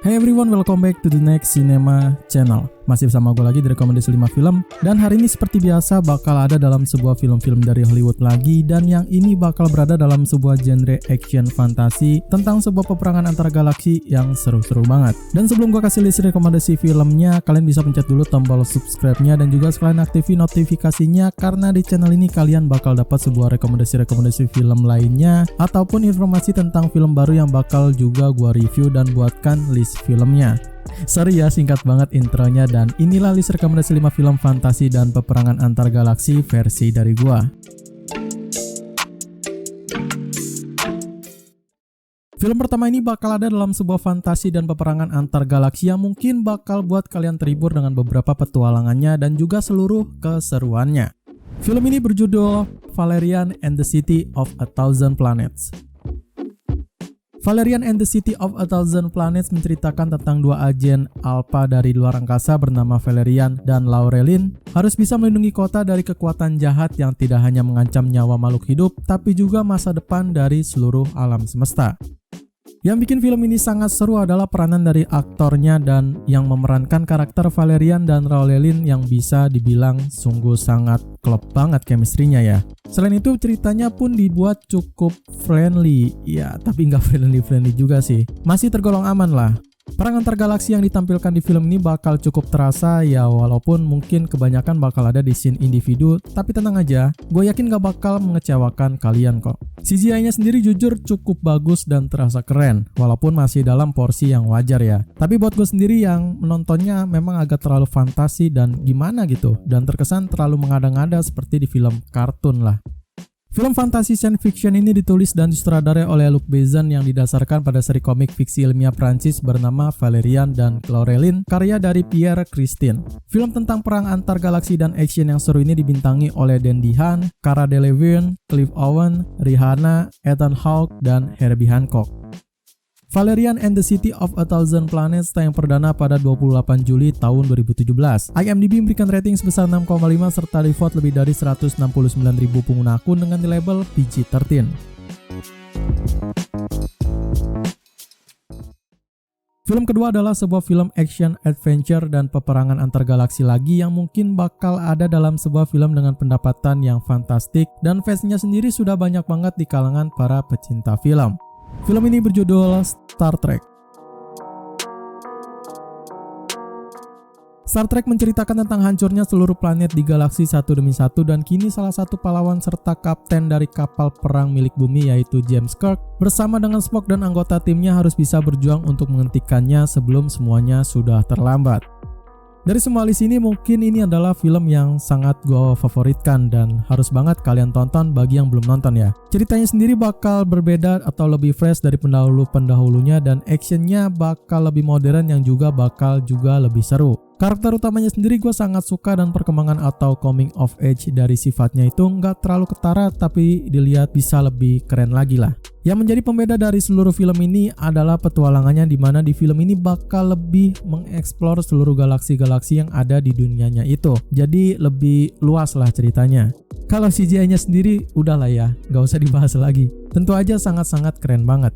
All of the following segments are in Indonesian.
Hey everyone, welcome back to the Next Cinema Channel. Masih bersama gue lagi di rekomendasi 5 film. Dan hari ini seperti biasa bakal ada dalam sebuah film-film dari Hollywood lagi. Dan yang ini bakal berada dalam sebuah genre action fantasi tentang sebuah peperangan antar galaksi yang seru-seru banget. Dan sebelum gue kasih list rekomendasi filmnya, kalian bisa pencet dulu tombol subscribe-nya dan juga sekalian aktifin notifikasinya, karena di channel ini kalian bakal dapat sebuah rekomendasi film lainnya ataupun informasi tentang film baru yang bakal juga gue review dan buatkan list filmnya. Sorry ya, singkat banget intronya, dan inilah list rekomendasi 5 film fantasi dan peperangan antar galaksi versi dari gua. Film pertama ini bakal ada dalam sebuah fantasi dan peperangan antar galaksi yang mungkin bakal buat kalian terhibur dengan beberapa petualangannya dan juga seluruh keseruannya. Film ini berjudul Valerian and the City of a Thousand Planets. Valerian and the City of a Thousand Planets menceritakan tentang dua agen Alpha dari luar angkasa bernama Valerian dan Laurelin harus bisa melindungi kota dari kekuatan jahat yang tidak hanya mengancam nyawa makhluk hidup, tapi juga masa depan dari seluruh alam semesta. Yang bikin film ini sangat seru adalah peranan dari aktornya dan yang memerankan karakter Valerian dan Laurelin yang bisa dibilang sungguh sangat klop banget chemistry-nya ya. Selain itu ceritanya pun dibuat cukup friendly, ya tapi nggak friendly juga sih. Masih tergolong aman lah. Perang antar galaksi yang ditampilkan di film ini bakal cukup terasa ya, walaupun mungkin kebanyakan bakal ada di scene individu, tapi tenang aja, gue yakin gak bakal mengecewakan kalian kok. CGI-nya sendiri jujur cukup bagus dan terasa keren, walaupun masih dalam porsi yang wajar ya. Tapi buat gue sendiri yang menontonnya memang agak terlalu fantasi dan gimana gitu, dan terkesan terlalu mengada-ngada seperti di film kartun lah. Film fantasi science fiction ini ditulis dan disutradarai oleh Luc Besson yang didasarkan pada seri komik fiksi ilmiah Prancis bernama Valerian dan Laurelin, karya dari Pierre Christin. Film tentang perang antar galaksi dan action yang seru ini dibintangi oleh Dan DeHaan, Cara Delevingne, Clive Owen, Rihanna, Ethan Hawke, dan Herbie Hancock. Valerian and the City of a Thousand Planets tayang perdana pada 28 Juli tahun 2017. IMDb memberikan rating sebesar 6,5 serta di-vote lebih dari 169.000 pengguna akun dengan di label PG-13. Film kedua adalah sebuah film action, adventure, dan peperangan antar galaksi lagi yang mungkin bakal ada dalam sebuah film dengan pendapatan yang fantastik dan fansnya sendiri sudah banyak banget di kalangan para pecinta film. Film ini berjudul Star Trek. Star Trek menceritakan tentang hancurnya seluruh planet di galaksi satu demi satu, dan kini salah satu pahlawan serta kapten dari kapal perang milik bumi yaitu James Kirk bersama dengan Spock dan anggota timnya harus bisa berjuang untuk menghentikannya sebelum semuanya sudah terlambat. Dari semua list ini mungkin ini adalah film yang sangat gue favoritkan dan harus banget kalian tonton bagi yang belum nonton ya. Ceritanya sendiri bakal berbeda atau lebih fresh dari pendahulunya dan actionnya bakal lebih modern yang juga bakal lebih seru. Karakter utamanya sendiri gue sangat suka dan perkembangan atau coming of age dari sifatnya itu nggak terlalu ketara, tapi dilihat bisa lebih keren lagi lah. Yang menjadi pembeda dari seluruh film ini adalah petualangannya, di mana di film ini bakal lebih mengeksplor seluruh galaksi-galaksi yang ada di dunianya itu. Jadi lebih luas lah ceritanya. Kalau CGI-nya sendiri udahlah ya, nggak usah dibahas lagi. Tentu aja sangat-sangat keren banget.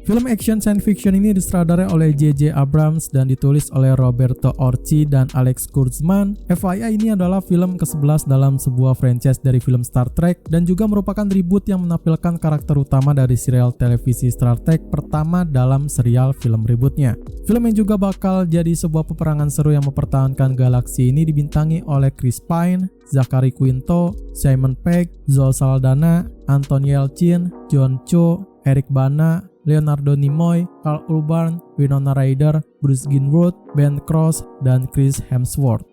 Film action science fiction ini disutradarai oleh J.J. Abrams dan ditulis oleh Roberto Orci dan Alex Kurtzman. FYI, ini adalah film ke-11 dalam sebuah franchise dari film Star Trek dan juga merupakan reboot yang menampilkan karakter utama dari serial televisi Star Trek pertama dalam serial film rebootnya. Film yang juga bakal jadi sebuah peperangan seru yang mempertahankan galaksi ini dibintangi oleh Chris Pine, Zachary Quinto, Simon Pegg, Zoe Saldana, Anton Yelchin, John Cho, Eric Bana, Leonardo Nimoy, Karl Urban, Winona Ryder, Bruce Greenwood, Ben Cross, dan Chris Hemsworth.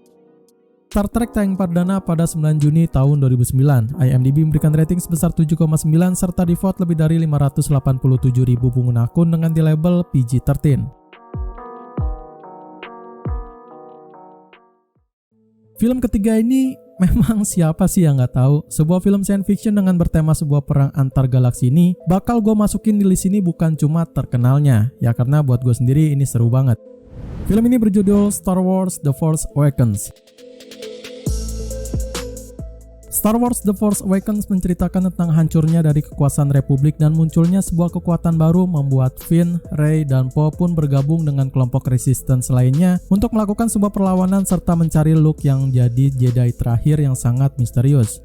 Star Trek tayang perdana pada 9 Juni tahun 2009. IMDb memberikan rating sebesar 7,9 serta di-vote lebih dari 587.000 pengguna akun dengan di label PG-13. Film ketiga ini memang siapa sih yang nggak tahu, sebuah film science fiction dengan bertema sebuah perang antar galaksi ini bakal gue masukin di list ini bukan cuma terkenalnya ya, karena buat gue sendiri ini seru banget. Film ini berjudul Star Wars The Force Awakens. Star Wars The Force Awakens menceritakan tentang hancurnya dari kekuasaan Republik dan munculnya sebuah kekuatan baru membuat Finn, Rey, dan Poe pun bergabung dengan kelompok Resistance lainnya untuk melakukan sebuah perlawanan serta mencari Luke yang jadi Jedi terakhir yang sangat misterius.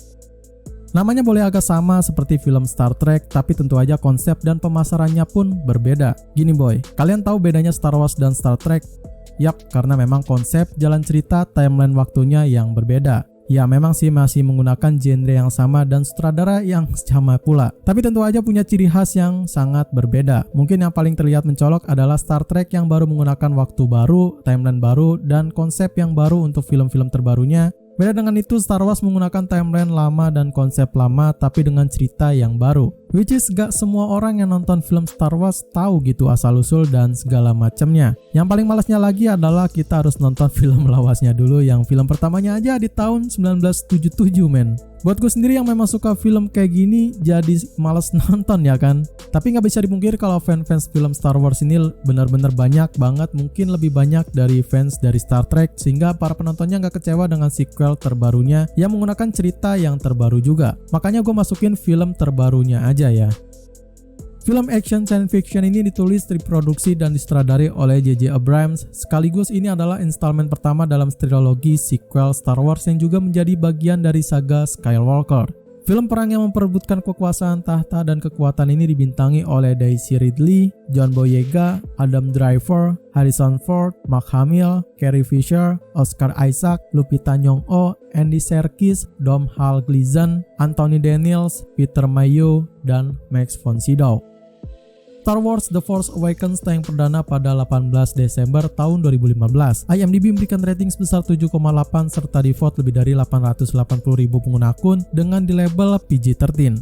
Namanya boleh agak sama seperti film Star Trek, tapi tentu aja konsep dan pemasarannya pun berbeda. Gini boy, kalian tahu bedanya Star Wars dan Star Trek? Yap, karena memang konsep, jalan cerita, timeline waktunya yang berbeda. Ya memang sih masih menggunakan genre yang sama dan sutradara yang sama pula. Tapi tentu aja punya ciri khas yang sangat berbeda. Mungkin yang paling terlihat mencolok adalah Star Trek yang baru menggunakan waktu baru, timeline baru, dan konsep yang baru untuk film-film terbarunya. Beda dengan itu, Star Wars menggunakan timeline lama dan konsep lama tapi dengan cerita yang baru. Which is gak semua orang yang nonton film Star Wars tahu gitu asal-usul dan segala macamnya. Yang paling malasnya lagi adalah kita harus nonton film lawasnya dulu yang film pertamanya aja di tahun 1977 men. Buat gue sendiri yang memang suka film kayak gini jadi males nonton ya kan. Tapi gak bisa dipungkiri kalau fans film Star Wars ini benar-benar banyak banget, mungkin lebih banyak dari fans dari Star Trek, sehingga para penontonnya gak kecewa dengan sequel terbarunya yang menggunakan cerita yang terbaru juga. Makanya gue masukin film terbarunya aja ya. Film action science fiction ini ditulis, diproduksi, dan disutradari oleh J.J. Abrams. Sekaligus ini adalah installment pertama dalam trilogi sequel Star Wars yang juga menjadi bagian dari saga Skywalker. Film perang yang memperebutkan kekuasaan tahta dan kekuatan ini dibintangi oleh Daisy Ridley, John Boyega, Adam Driver, Harrison Ford, Mark Hamill, Carrie Fisher, Oscar Isaac, Lupita Nyong'o, Andy Serkis, Domhnall Gleeson, Anthony Daniels, Peter Mayhew, dan Max von Sydow. Star Wars The Force Awakens tayang perdana pada 18 Desember tahun 2015. IMDb memberikan rating sebesar 7,8 serta di-vote lebih dari 880.000 pengguna akun dengan di label PG-13.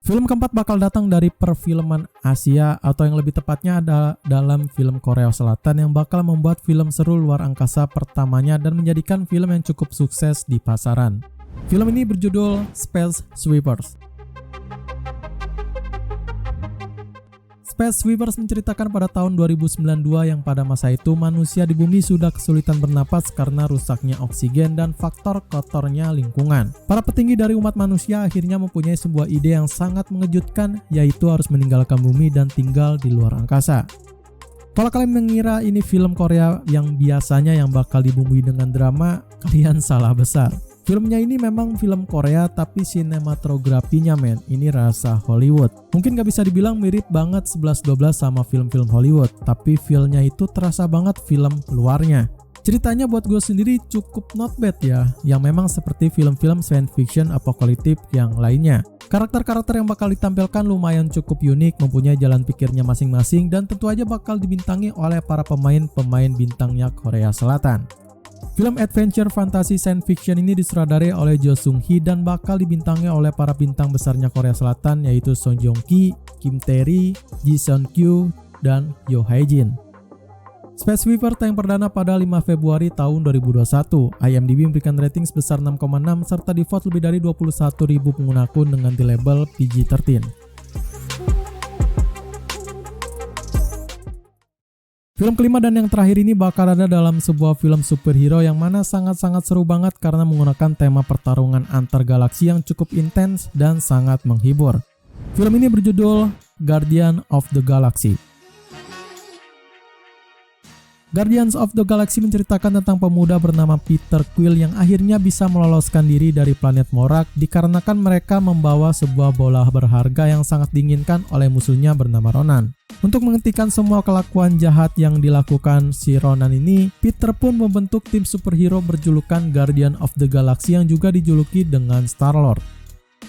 Film keempat bakal datang dari perfilman Asia, atau yang lebih tepatnya ada dalam film Korea Selatan yang bakal membuat film seru luar angkasa pertamanya dan menjadikan film yang cukup sukses di pasaran. Film ini berjudul Space Sweepers. Space Sweepers menceritakan pada tahun 2092 yang pada masa itu manusia di bumi sudah kesulitan bernapas karena rusaknya oksigen dan faktor kotornya lingkungan. Para petinggi dari umat manusia akhirnya mempunyai sebuah ide yang sangat mengejutkan, yaitu harus meninggalkan bumi dan tinggal di luar angkasa. Kalau kalian mengira ini film Korea yang biasanya yang bakal dibumbui dengan drama, kalian salah besar. Filmnya ini memang film Korea tapi sinematografinya men, ini rasa Hollywood. Mungkin gak bisa dibilang mirip banget 11-12 sama film-film Hollywood, tapi feel-nya itu terasa banget film luarnya. Ceritanya buat gue sendiri cukup not bad ya, yang memang seperti film-film science fiction apokaliptik yang lainnya. Karakter-karakter yang bakal ditampilkan lumayan cukup unik, mempunyai jalan pikirnya masing-masing, dan tentu aja bakal dibintangi oleh para pemain-pemain bintangnya Korea Selatan. Film adventure fantasy science fiction ini disutradari oleh Jo Sung Hee dan bakal dibintangi oleh para bintang besarnya Korea Selatan, yaitu Song Joong Ki, Kim Tae-ri, Ji Seon Kyu, dan Yoo Hae Jin. Space Sweepers tayang perdana pada 5 Februari tahun 2021. IMDb memberikan rating sebesar 6,6 serta di-vote lebih dari 21.000 pengguna akun dengan di label PG-13. Film kelima dan yang terakhir ini bakal ada dalam sebuah film superhero yang mana sangat-sangat seru banget karena menggunakan tema pertarungan antar galaksi yang cukup intens dan sangat menghibur. Film ini berjudul Guardians of the Galaxy. Guardians of the Galaxy menceritakan tentang pemuda bernama Peter Quill yang akhirnya bisa meloloskan diri dari planet Morak dikarenakan mereka membawa sebuah bola berharga yang sangat diinginkan oleh musuhnya bernama Ronan. Untuk menghentikan semua kelakuan jahat yang dilakukan si Ronan ini, Peter pun membentuk tim superhero berjulukan Guardian of the Galaxy yang juga dijuluki dengan Star-Lord.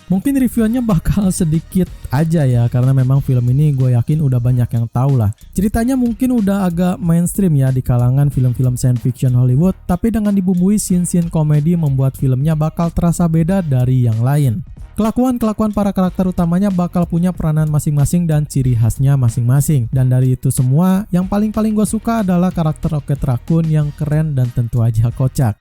Mungkin reviewnya bakal sedikit aja ya, karena memang film ini gue yakin udah banyak yang tahu lah. Ceritanya mungkin udah agak mainstream ya di kalangan film-film science fiction Hollywood, tapi dengan dibumbui scene-scene komedi membuat filmnya bakal terasa beda dari yang lain. Kelakuan-kelakuan para karakter utamanya bakal punya peranan masing-masing dan ciri khasnya masing-masing. Dan dari itu semua, yang paling gue suka adalah karakter Rocket Raccoon yang keren dan tentu aja kocak.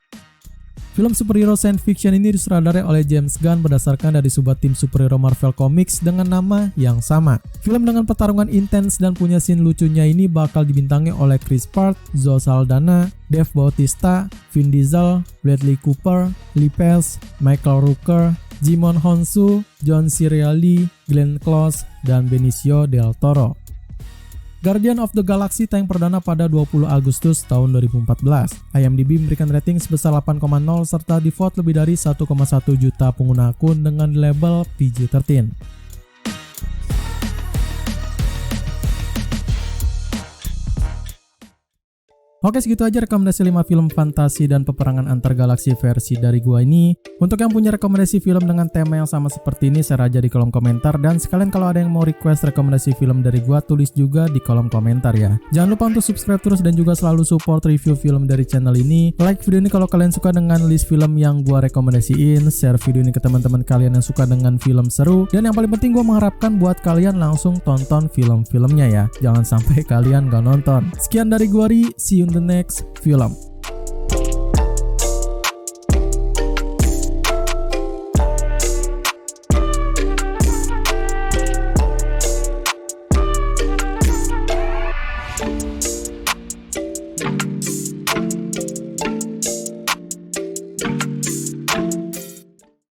Film superhero science fiction ini disutradarai oleh James Gunn berdasarkan dari sebuah tim superhero Marvel Comics dengan nama yang sama. Film dengan pertarungan intens dan punya scene lucunya ini bakal dibintangi oleh Chris Pratt, Zoe Saldana, Dave Bautista, Vin Diesel, Bradley Cooper, Lee Pace, Michael Rooker, Jimon Hounsou, John C. Reilly, Glenn Close, dan Benicio del Toro. Guardian of the Galaxy tayang perdana pada 20 Agustus tahun 2014. IMDb memberikan rating sebesar 8,0 serta di-vote lebih dari 1,1 juta pengguna akun dengan label PG-13. Oke, segitu aja rekomendasi 5 film fantasi dan peperangan antar galaksi versi dari gua ini. Untuk yang punya rekomendasi film dengan tema yang sama seperti ini, share aja di kolom komentar. Dan sekalian kalau ada yang mau request rekomendasi film dari gua, tulis juga di kolom komentar ya. Jangan lupa untuk subscribe terus dan juga selalu support review film dari channel ini. Like video ini kalau kalian suka dengan list film yang gua rekomendasiin. Share video ini ke teman-teman kalian yang suka dengan film seru. Dan yang paling penting gua mengharapkan buat kalian langsung tonton film-filmnya ya. Jangan sampai kalian gak nonton. Sekian dari gua Ri, see you in the next film.